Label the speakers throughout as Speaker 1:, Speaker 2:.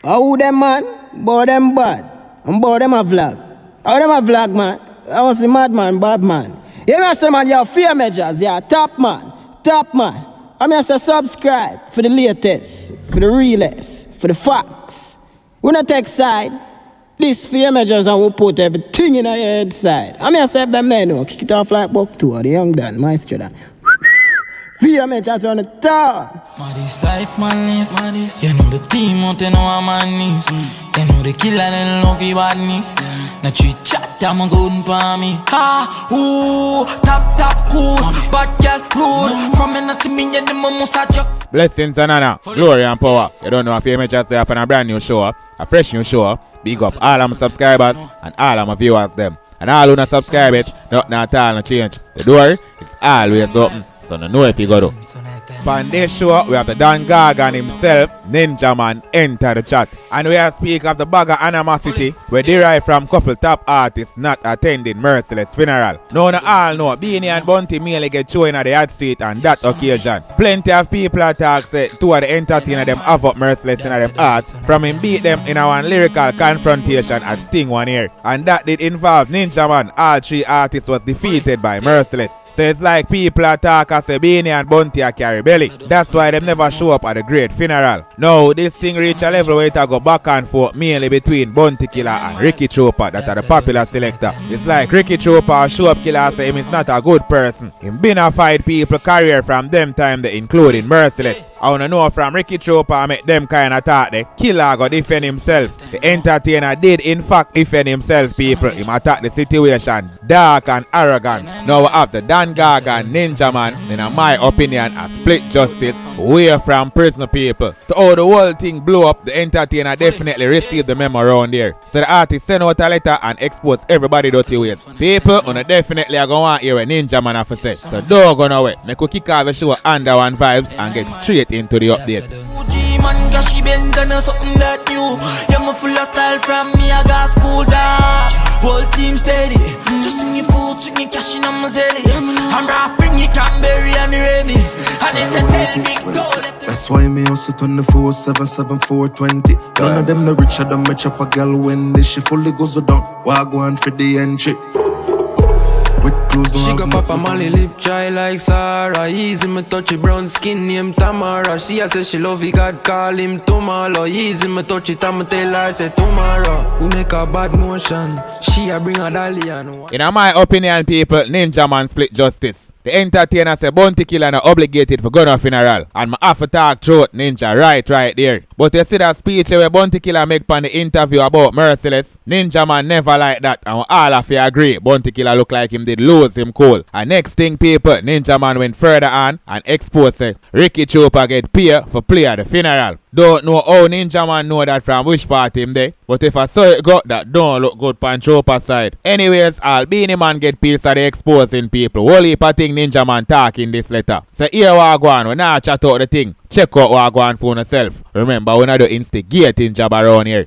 Speaker 1: How them man? Boy them bad. And boy them a vlog. How them a vlog man? I want to see madman, bad man. You know say man, you're fear Edjahz, you're top man. Top man. I mean, I say subscribe for the latest, for the realest, for the facts. We not take side. This fear Edjahz and we put everything in our head side. I mean, I say them there, no. Kick it off like Oct.3, the young Dan, maestro Dan. Fear Edjahz on the top.
Speaker 2: Ma this life man live, ma this. You know the team out there, know I'm on knees. You know the killer and love you badness. Now treat chat, I'm a good for me. Ha, ooh, top cool. Bad girl rule. From me not see me, you the must a joke.
Speaker 3: Blessings and honor, glory and power. You don't know if you just up on a brand new show, a fresh new show. Big up all of my subscribers and all of my viewers them. And all who not subscribe it, nothing at all no change. The door is always open, so no know if you go to. On this show, we have the Dan Gargan himself, Ninja Man, enter the chat. And we have speak of the bag of animosity we derive from couple top artists not attending Merciless funeral. Now no all know, Beenie and Bunty merely get shown at the hot seat on that occasion. Plenty of people attack say two of the entertainer them have up Merciless in them hearts from him beat them in our lyrical confrontation at Sting one year. And that did involve Ninja Man. All three artists was defeated by Merciless. So it's like people attack as a Beenie and Bunty a carry belly. That's why them never show up at the great funeral. Now this thing reach a level where it go back and forth mainly between Bunty Killer and Ricky Chopper that are the popular selector. It's like Ricky Chopper show up killer say him is not a good person. Him been a fight people career from them time they including Merciless. I wanna know from Ricky Chopper make them kind of talk the killer go defend himself. The entertainer did in fact defend himself people. Him attack the situation dark and arrogant. Now after Dan Gargan Ninja Man, in my opinion, a split justice away from prison people. To how the whole thing blew up, the entertainer definitely received the memo around there. So the artist sent out a letter and exposed everybody dirty ways. People definitely are going to want to hear what Ninja Man have to say. So don't go nowhere. Make we kick off the show under one vibes and get straight into the update.
Speaker 2: Man, cause she been done something that new. Yeah, me full of style from me, I got school down. Whole team steady. Just swing your food, swing your cash in on my zelly. I'm rough, bring your cranberry and the rabies. And if they tell big stone left.
Speaker 4: That's why me also 24/7/420. None of them no richer than me chop a girl when this she fully goes down. Wagwan for the entry.
Speaker 5: She got Papa Molly lip dry like Sarah. Easy me touchy brown skin named Tamara. She a say she love it, God call him tomorrow. Easy me touch it and me tell her say tomorrow. We make a bad motion. She a bring a dahlia.
Speaker 3: In my opinion people, Ninja Man split justice. The entertainer say Bunty Killer not obligated for gun funeral. And I have to talk throat Ninja right there. But you see that speech where Bunty Killer make on the interview about Merciless, Ninja Man never like that. And all of you agree, Bunty Killer look like him did lose him cool. And next thing people, Ninja Man went further on and exposed say Ricky Chopper get paid for play at the funeral. Don't know how Ninja Man know that from which part him there. But if I saw it got that don't look good on Chopper side. Anyways, all Beenie Man get piece of the exposing people. Whole heap of thing Ninja Man talk in this letter. So here we go on, we now chat out the thing. Check out what go on for yourself. Remember, we not do instigating job around here.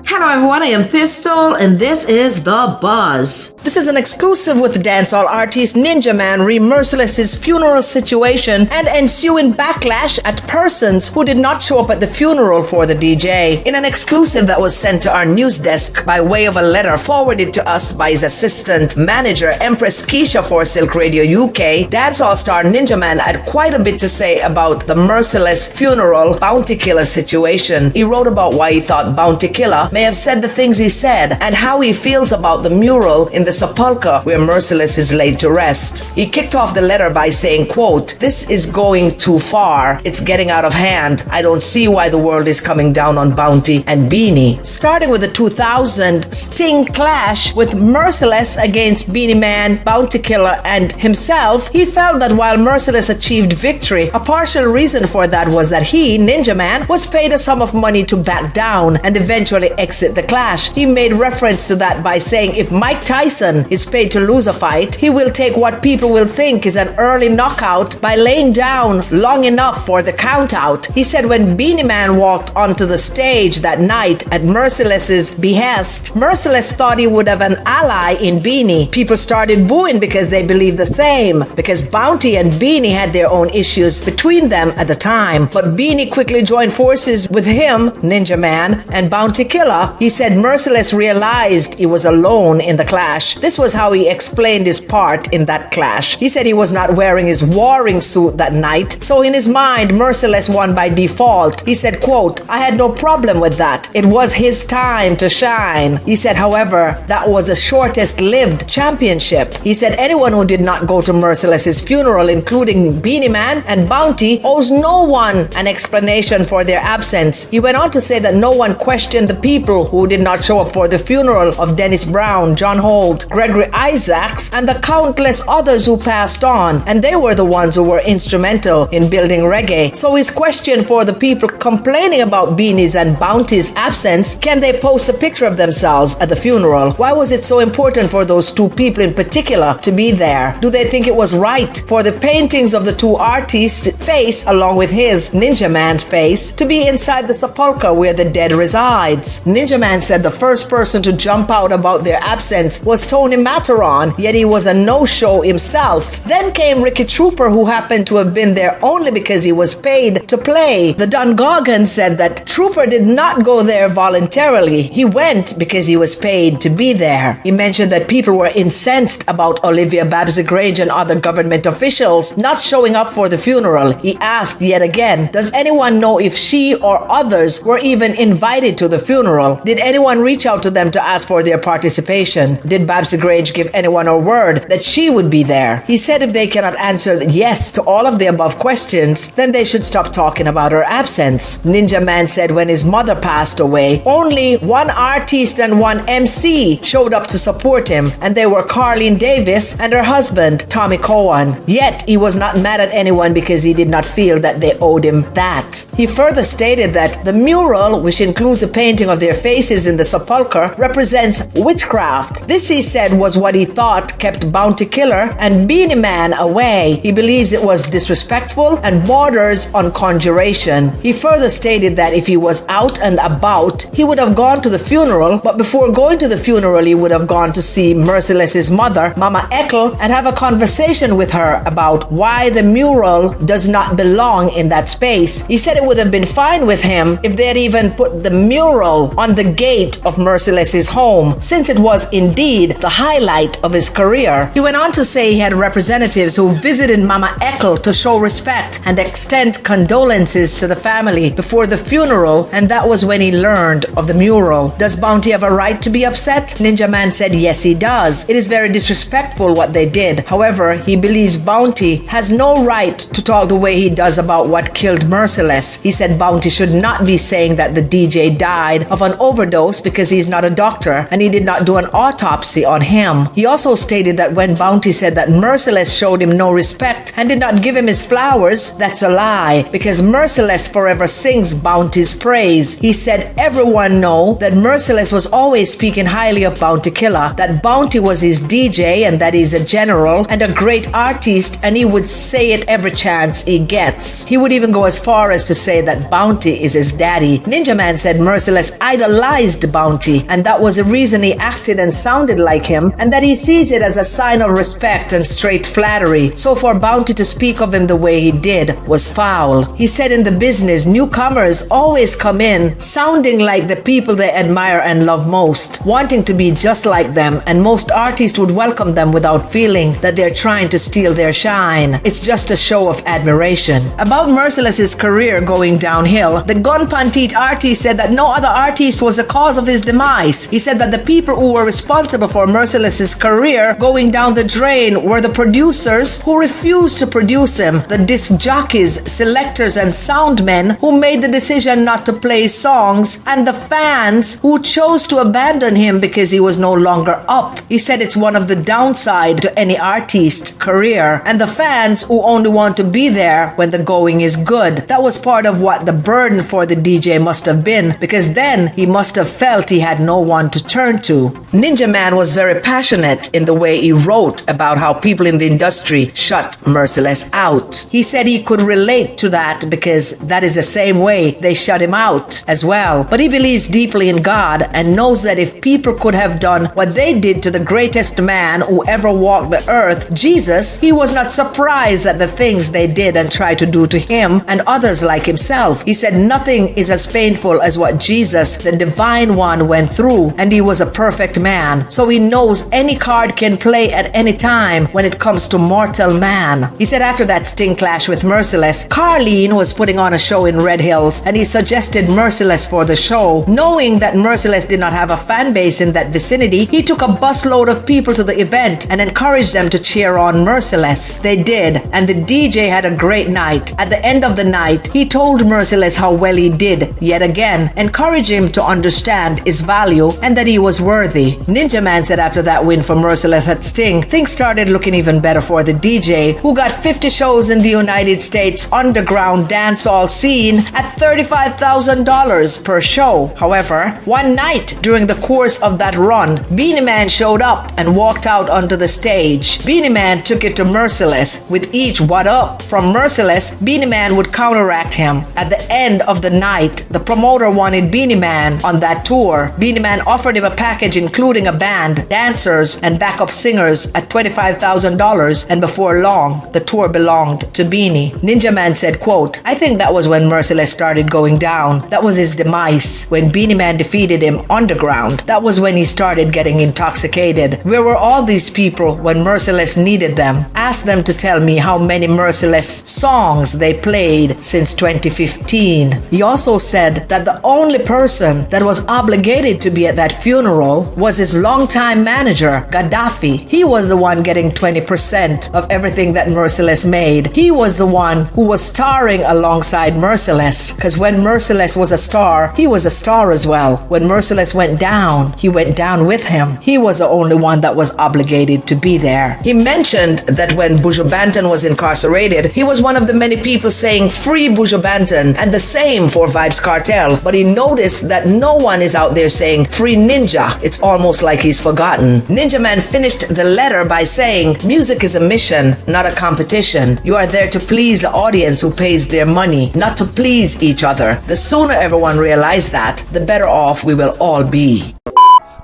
Speaker 6: Hello everyone, I am Pistol and this is The Buzz. This is an exclusive with dancehall artist Ninja Man re Merciless's funeral situation and ensuing backlash at persons who did not show up at the funeral for the DJ. In an exclusive that was sent to our news desk by way of a letter forwarded to us by his assistant manager Empress Keisha for Silk Radio UK, dancehall star Ninja Man had quite a bit to say about the Merciless funeral Bounty Killer situation. He wrote about why he thought Bounty Killer may have said the things he said and how he feels about the mural in the sepulchre where Merciless is laid to rest. He kicked off the letter by saying, quote, "This is going too far. It's getting out of hand. I don't see why the world is coming down on Bounty and Beenie." Starting with the 2000 Sting clash with Merciless against Beenie Man, Bounty Killer and himself, he felt that while Merciless achieved victory, a partial reason for that was that he, Ninja Man, was paid a sum of money to back down and eventually exit the clash. He made reference to that by saying if Mike Tyson is paid to lose a fight, he will take what people will think is an early knockout by laying down long enough for the count out. He said when Beenie Man walked onto the stage that night at Merciless's behest, Merciless thought he would have an ally in Beenie. People started booing because they believed the same, because Bounty and Beenie had their own issues between them at the time. But Beenie quickly joined forces with him, Ninja Man, and Bounty Killer. He said Merciless realized he was alone in the clash. This was how he explained his part in that clash. He said he was not wearing his warring suit that night, so in his mind, Merciless won by default. He said, quote, I had no problem with that. It was his time to shine. He said, however, that was the shortest-lived championship. He said anyone who did not go to Merciless's funeral, including Beenie Man and Bounty, owes no one an explanation for their absence. He went on to say that no one questioned the people who did not show up for the funeral of Dennis Brown, John Holt, Gregory Isaacs, and the countless others who passed on, and they were the ones who were instrumental in building reggae. So his question for the people complaining about Beanie's and Bounty's absence, can they post a picture of themselves at the funeral? Why was it so important for those two people in particular to be there? Do they think it was right for the paintings of the two artists' face, along with his, Ninja Man's face, to be inside the sepulchre where the dead resides? Ninja Man said the first person to jump out about their absence was Tony Matterhorn, yet he was a no-show himself. Then came Ricky Trooper, who happened to have been there only because he was paid to play. The Don Gorgon said that Trooper did not go there voluntarily. He went because he was paid to be there. He mentioned that people were incensed about Olivia Babs-Grange and other government officials not showing up for the funeral. He asked yet again, does anyone know if she or others were even invited to the funeral? Did anyone reach out to them to ask for their participation? Did Babs-Grange give anyone a word that she would be there? He said if they cannot answer yes to all of the above questions, then they should stop talking about her absence. Ninja Man said when his mother passed away, only one artist and one MC showed up to support him, and they were Carlene Davis and her husband, Tommy Cowan. Yet, he was not mad at anyone because he did not feel that they owed him that. He further stated that the mural, which includes a painting of their faces in the sepulchre, represents witchcraft. This, he said, was what he thought kept Bounty Killer and Beenie Man away. He believes it was disrespectful and borders on conjuration. He further stated that if he was out and about, he would have gone to the funeral, but before going to the funeral, he would have gone to see Merciless's mother, Mama Eckle, and have a conversation with her about why the mural does not belong in that space. He said it would have been fine with him if they had even put the mural on the gate of Merciless's home, since it was indeed the highlight of his career. He went on to say he had representatives who visited Mama Eckle to show respect and extend condolences to the family before the funeral, and that was when he learned of the mural. Does Bounty have a right to be upset? Ninja Man said yes, he does. It is very disrespectful what they did. However, he believes Bounty has no right to talk the way he does about what killed Merciless. He said Bounty should not be saying that the DJ died of an overdose because he's not a doctor and he did not do an autopsy on him. He also stated that when Bounty said that Merciless showed him no respect and did not give him his flowers, that's a lie, because Merciless forever sings Bounty's praise. He said everyone know that Merciless was always speaking highly of Bounty Killer, that Bounty was his DJ and that he's a general and a great artist, and he would say it every chance he gets. He would even go as far as to say that Bounty is his daddy. Ninja Man said Merciless idolized Bounty, and that was the reason he acted and sounded like him, and that he sees it as a sign of respect and straight flattery. So for Bounty to speak of him the way he did was foul. He said in the business, newcomers always come in sounding like the people they admire and love most, wanting to be just like them, and most artists would welcome them without feeling that they're trying to steal their shine. It's just a show of admiration. About Merciless's career going downhill, the Gun Panteet artist said that no other artist was the cause of his demise. He said that the people who were responsible for Merciless's career going down the drain were the producers who refused to produce him, the disc jockeys, selectors, and soundmen who made the decision not to play songs, and the fans who chose to abandon him because he was no longer up. He said it's one of the downside to any artist career, and the fans who only want to be there when the going is good. That was part of what the burden for the DJ must have been, because then he must have felt he had no one to turn to. Ninja Man was very passionate in the way he wrote about how people in the industry shut Merciless out. He said he could relate to that because that is the same way they shut him out as well. But he believes deeply in God and knows that if people could have done what they did to the greatest man who ever walked the earth, Jesus, he was not surprised at the things they did and tried to do to him and others like himself. He said nothing is as painful as what Jesus, the divine one, went through, and he was a perfect man. So he knows any card can play at any time when it comes to mortal man. He said after that Sting clash with Merciless, Carlene was putting on a show in Red Hills and he suggested Merciless for the show. Knowing that Merciless did not have a fan base in that vicinity, he took a busload of people to the event and encouraged them to cheer on Merciless. They did, and the DJ had a great night. At the end of the night, he told Merciless how well he did, yet again, encouraged him to understand his value and that he was worthy. Ninja Man said after that win for Merciless at Sting, things started looking even better for the DJ, who got 50 shows in the United States underground dancehall scene at $35,000 per show. However, one night during the course of that run, Beenie Man showed up and walked out onto the stage. Beenie Man took it to Merciless. With each "what up" from Merciless, Beenie Man would counteract him. At the end of the night, the promoter wanted Beenie Man on that tour. Beenie Man offered him a package including a band, dancers, and backup singers at $25,000, and before long, the tour belonged to Beenie. Ninja Man said, quote, I think that was when Merciless started going down. That was his demise. When Beenie Man defeated him underground, that was when he started getting intoxicated. Where were all these people when Merciless needed them? Ask them to tell me how many Merciless songs they played since 2015. He also said that the only person that was obligated to be at that funeral was his longtime manager, Gaddafi. He was the one getting 20% of everything that Merciless made. He was the one who was starring alongside Merciless, because when Merciless was a star, he was a star as well. When Merciless went down, he went down with him. He was the only one that was obligated to be there. He mentioned that when Buju Banton was incarcerated, he was one of the many people saying free Buju Banton, and the same for Vybz Kartel, but he noticed that no one is out there saying free Ninja. It's almost like he's forgotten. Ninja Man finished the letter by saying, music is a mission, not a competition. You are there to please the audience who pays their money, not to please each other. The sooner everyone realizes that, the better off we will all be.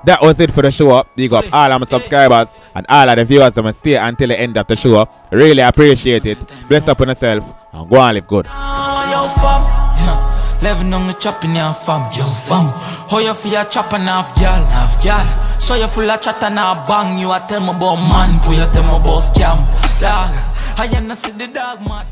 Speaker 3: That was it for the show. Big up all of my subscribers and all of the viewers that will stay until the end of the show. Really appreciate it. Bless up on yourself and go and live good.
Speaker 2: Living on the chopping now, fam, yo, fam. How you feel chopping off, gal, So you full of chatter now, bang. You a tell me about man, you tell me about scam. Dog, I ain't see the dog, man.